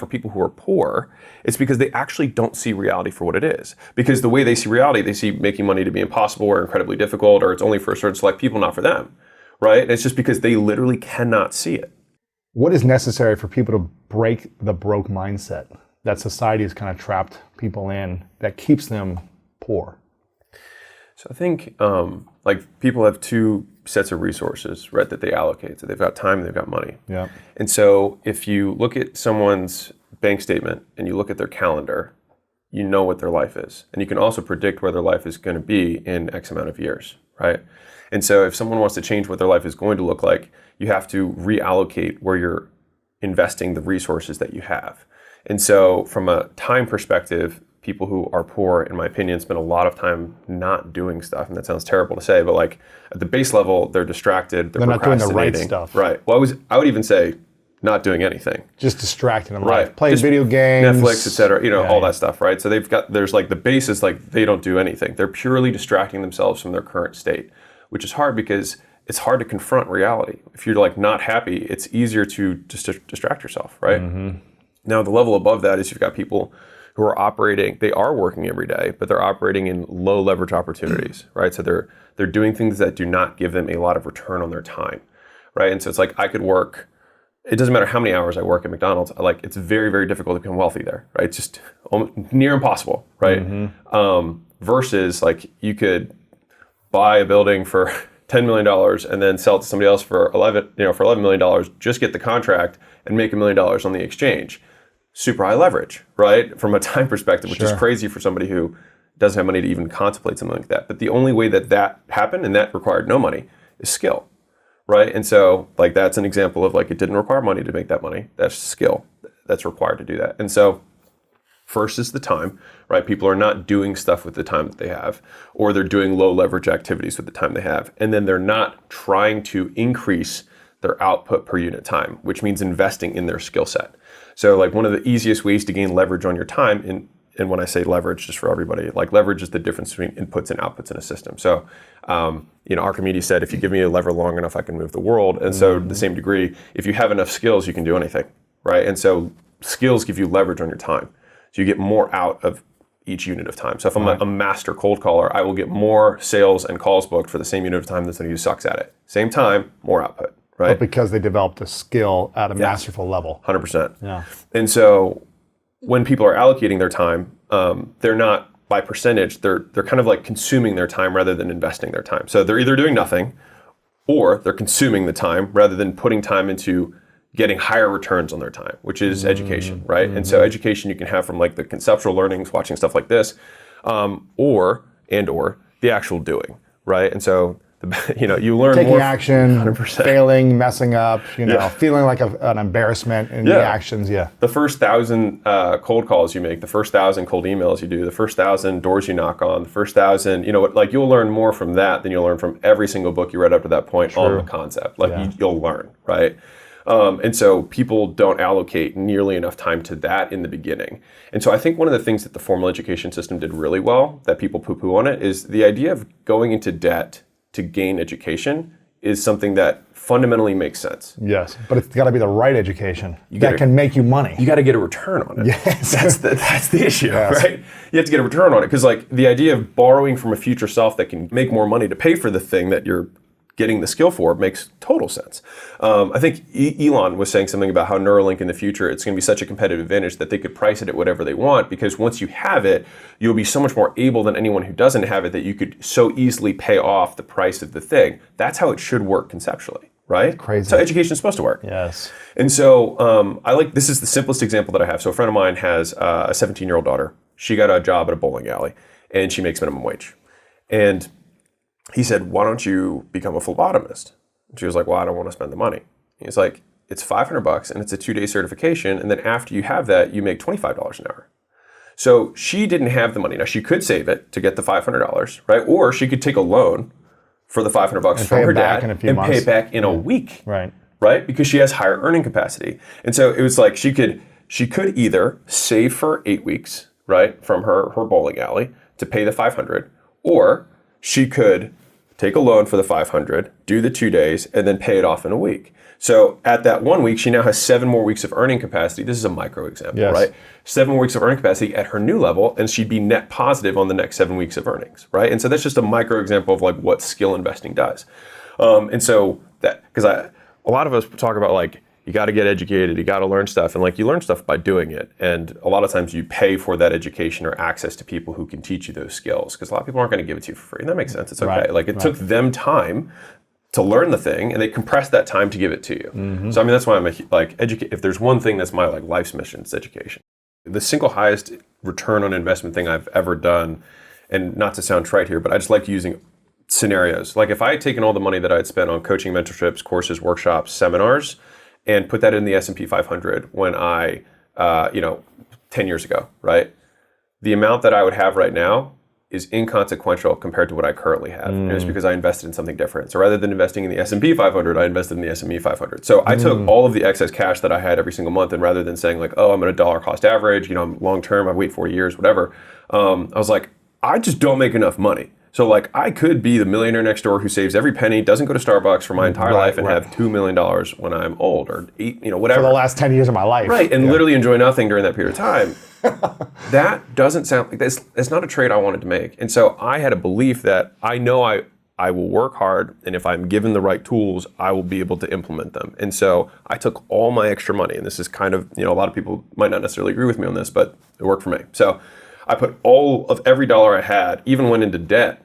for people who are poor, it's because they actually don't see reality for what it is. Because the way they see reality, they see making money to be impossible or incredibly difficult, or it's only for a certain select people, not for them, right? And it's just because they literally cannot see it. What is necessary for people to break the broke mindset that society has kind of trapped people in that keeps them poor? So I think like people have two sets of resources, right, that they allocate. So they've got time and they've got money. Yeah. And so if you look at someone's bank statement and you look at their calendar, you know what their life is. And you can also predict where their life is going to be in X amount of years, right? And so if someone wants to change what their life is going to look like, you have to reallocate where you're investing the resources that you have. And so from a time perspective, people who are poor, in my opinion, spend a lot of time not doing stuff. And that sounds terrible to say, but like at the base level, they're distracted, they're not doing the right procrastinating. stuff. Right. Well, I would even say not doing anything. Just distracting them. Right. Playing video games. Netflix, et cetera, all that stuff, right? So there's like the basis, like they don't do anything. They're purely distracting themselves from their current state, which is hard because it's hard to confront reality. If you're like not happy, it's easier to just distract yourself, right? Mm-hmm. Now, the level above that is you've got people who are operating, they are working every day, but they're operating in low leverage opportunities, right? So they're doing things that do not give them a lot of return on their time, right? And so it's like I could work, it doesn't matter how many hours I work at McDonald's, like it's very, very difficult to become wealthy there, right? It's just near impossible, right? Mm-hmm. Versus like you could buy a building for $10 million and then sell it to somebody else for $11 million, just get the contract and make $1 million on the exchange. Super high leverage, right? From a time perspective, which is crazy for somebody who doesn't have money to even contemplate something like that. But the only way that happened, and that required no money, is skill, right? And so like that's an example of like it didn't require money to make that money. That's skill that's required to do that. And so first is the time, right? People are not doing stuff with the time that they have, or they're doing low leverage activities with the time they have. And then they're not trying to increase their output per unit time, which means investing in their skill set. So like one of the easiest ways to gain leverage on your time, and when I say leverage, just for everybody, like leverage is the difference between inputs and outputs in a system. So, Archimedes said, if you give me a lever long enough, I can move the world. And so to the same degree, if you have enough skills, you can do anything, right? And so skills give you leverage on your time. So you get more out of each unit of time. So if I'm a master cold caller, I will get more sales and calls booked for the same unit of time than somebody who sucks at it. Same time, more output. Right? But because they developed a skill at a masterful level. 100%. Yeah. And so when people are allocating their time, they're not by percentage, they're kind of like consuming their time rather than investing their time. So they're either doing nothing or they're consuming the time rather than putting time into getting higher returns on their time, which is education, right? Mm-hmm. And so education you can have from like the conceptual learnings, watching stuff like this, or the actual doing, right? And so you learn taking more. Action, 100%. Failing, messing up, feeling like an embarrassment in the actions. The first 1,000 cold calls you make, the first 1,000 cold emails you do, the first 1,000 doors you knock on, the first 1,000, you'll learn more from that than you'll learn from every single book you read up to that point on the concept. You'll learn, right? And so people don't allocate nearly enough time to that in the beginning. And so I think one of the things that the formal education system did really well, that people poo-poo on it, is the idea of going into debt to gain education is something that fundamentally makes sense. Yes, but it's got to be the right education that can make you money. You got to get a return on it. Yes. That's the issue, right? You have to get a return on it because like the idea of borrowing from a future self that can make more money to pay for the thing that you're getting the skill for makes total sense. I think Elon was saying something about how Neuralink in the future, it's going to be such a competitive advantage that they could price it at whatever they want, because once you have it, you'll be so much more able than anyone who doesn't have it that you could so easily pay off the price of the thing. That's how it should work conceptually, right? Crazy. That's how education is supposed to work. Yes. And so this is the simplest example that I have. So a friend of mine has a 17-year-old daughter. She got a job at a bowling alley and she makes minimum wage. And he said, why don't you become a phlebotomist? And she was like, well, I don't want to spend the money. He's like, it's $500 and it's a 2-day certification. And then after you have that, you make $25 an hour. So she didn't have the money. Now she could save it to get the $500, right? Or she could take a loan for the $500 from her dad and pay it back in a week, right? Because she has higher earning capacity. And so it was like she could either save for 8 weeks, right, from her bowling alley to pay the $500, or she could take a loan for the 500, do the 2 days, and then pay it off in a week. So at that 1 week, she now has 7 more weeks of earning capacity. This is a micro example, right? 7 more weeks of earning capacity at her new level, and she'd be net positive on the next 7 weeks of earnings, right? And so that's just a micro example of like what skill investing does. And so that, because a lot of us talk about like, you got to get educated, you got to learn stuff, and like you learn stuff by doing it. And a lot of times you pay for that education or access to people who can teach you those skills, because a lot of people aren't going to give it to you for free, and that makes sense. It's okay. Like it took them time to learn the thing, and they compressed that time to give it to you. So I mean, that's why I'm if there's one thing that's my like life's mission, it's education. The single highest return on investment thing I've ever done, and not to sound trite here, but I just like using scenarios. Like if I had taken all the money that I had spent on coaching, mentorships, courses, workshops, seminars, and put that in the S&P 500 when I, 10 years ago, right? The amount that I would have right now is inconsequential compared to what I currently have. And it's because I invested in something different. So rather than investing in the S&P 500, I invested in the S&P 500. So I took all of the excess cash that I had every single month, and rather than saying like, oh, I'm at a dollar cost average, I'm long term, I wait 4 years, whatever. I was like, I just don't make enough money. So like I could be the millionaire next door who saves every penny, doesn't go to Starbucks for my entire life, and have $2 million when I'm old, or 8, whatever. For the last 10 years of my life. Right, and literally enjoy nothing during that period of time. That doesn't sound like that's not a trade I wanted to make. And so I had a belief that I know I will work hard, and if I'm given the right tools, I will be able to implement them. And so I took all my extra money, and this is kind of, a lot of people might not necessarily agree with me on this, but it worked for me. So I put all of every dollar I had, even went into debt,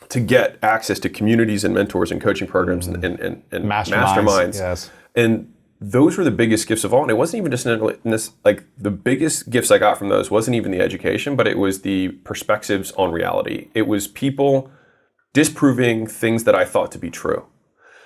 to get access to communities and mentors and coaching programs and masterminds. Yes. And those were the biggest gifts of all. And it wasn't even just like the biggest gifts I got from those wasn't even the education, but it was the perspectives on reality. It was people disproving things that I thought to be true.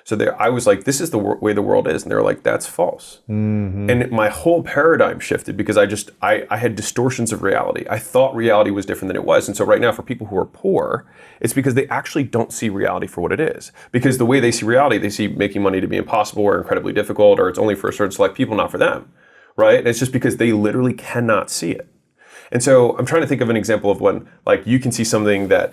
So I was like, this is the way the world is. And they were like, that's false. And my whole paradigm shifted because I had distortions of reality. I thought reality was different than it was. And so right now for people who are poor, it's because they actually don't see reality for what it is. Because the way they see reality, they see making money to be impossible or incredibly difficult, or it's only for a certain select people, not for them, right? And it's just because they literally cannot see it. And so I'm trying to think of an example of when like you can see something that,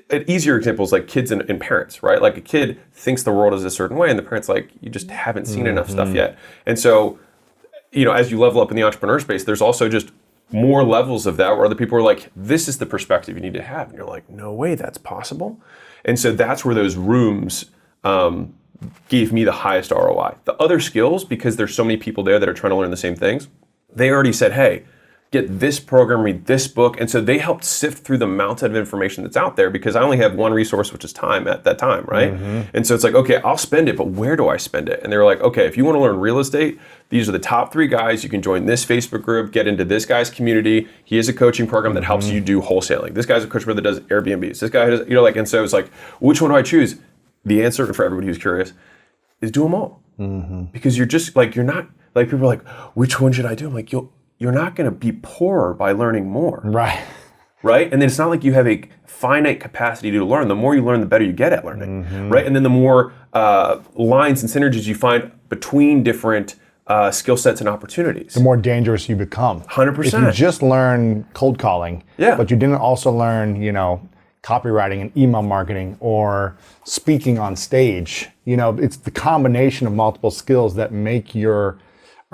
an easier example is like kids and parents, right? Like a kid thinks the world is a certain way, and the parent's like, you just haven't seen enough stuff yet. And so, as you level up in the entrepreneur space, there's also just more levels of that where other people are like, this is the perspective you need to have. And you're like, no way, that's possible. And so that's where those rooms gave me the highest ROI. The other skills, because there's so many people there that are trying to learn the same things, they already said, hey, get this program, read this book. And so they helped sift through the mountain of information that's out there, because I only have one resource, which is time at that time, right? And so it's like, okay, I'll spend it, but where do I spend it? And they were like, okay, if you want to learn real estate, these are the top 3 guys. You can join this Facebook group, get into this guy's community. He has a coaching program that helps you do wholesaling. This guy's a coach that does Airbnbs. This guy does, and so it's like, which one do I choose? The answer for everybody who's curious is do them all. Because you're just like, you're not, like people are like, which one should I do? I'm like, you're not going to be poorer by learning more. Right? And then it's not like you have a finite capacity to learn. The more you learn, the better you get at learning. Right? And then the more lines and synergies you find between different skill sets and opportunities, the more dangerous you become. 100%. If you just learn cold calling, but you didn't also learn, copywriting and email marketing or speaking on stage, it's the combination of multiple skills that make your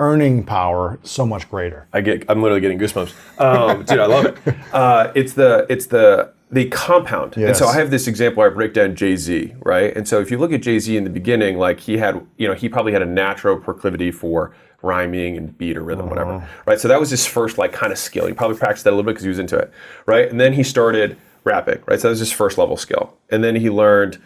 earning power so much greater. I'm literally getting goosebumps. Dude, I love it. It's the compound. Yes. And so I have this example where I break down Jay-Z, right? And so if you look at Jay-Z in the beginning, like he had, he probably had a natural proclivity for rhyming and beat or rhythm, whatever, right? So that was his first like kind of skill. He probably practiced that a little bit because he was into it, right? And then he started rapping, right? So that was his first level skill. And then he learned,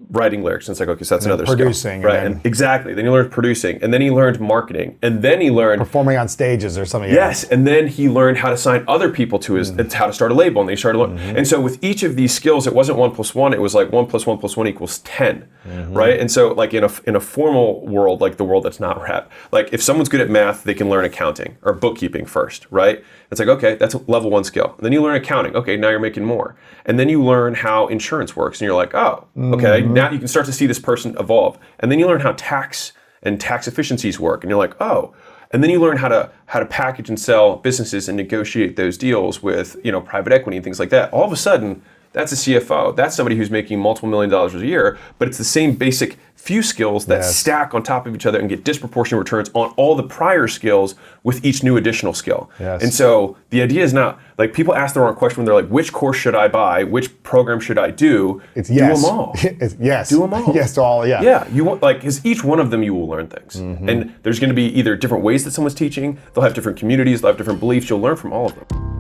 writing lyrics, and it's like, okay, so that's another producing, skill, right? And exactly. Then he learned producing, and then he learned marketing, and then he learned performing on stages or something. Yes, and then he learned how to sign other people to his, how to start a label, and he started learning. And so with each of these skills, it wasn't 1 + 1; it was like 1 + 1 + 1 = 10, right? And so like in a formal world, like the world that's not rap, like if someone's good at math, they can learn accounting or bookkeeping first, right? It's like, okay, that's a level 1 skill. And then you learn accounting. Okay, now you're making more. And then you learn how insurance works, and you're like, oh, okay, now you can start to see this person evolve. And then you learn how tax and tax efficiencies work, and you're like, oh. And then you learn how to package and sell businesses and negotiate those deals with private equity and things like that. All of a sudden, That's a CFO. That's somebody who's making multiple $1 million a year, but it's the same basic few skills that stack on top of each other and get disproportionate returns on all the prior skills with each new additional skill. Yes. And so the idea is not, like, people ask the wrong question when they're like, which course should I buy? Which program should I do? It's yes. Do them all. It's yes. Do them all. Yes to all, yeah. Yeah, you want, like, because each one of them you will learn things. And there's going to be either different ways that someone's teaching, they'll have different communities, they'll have different beliefs, you'll learn from all of them.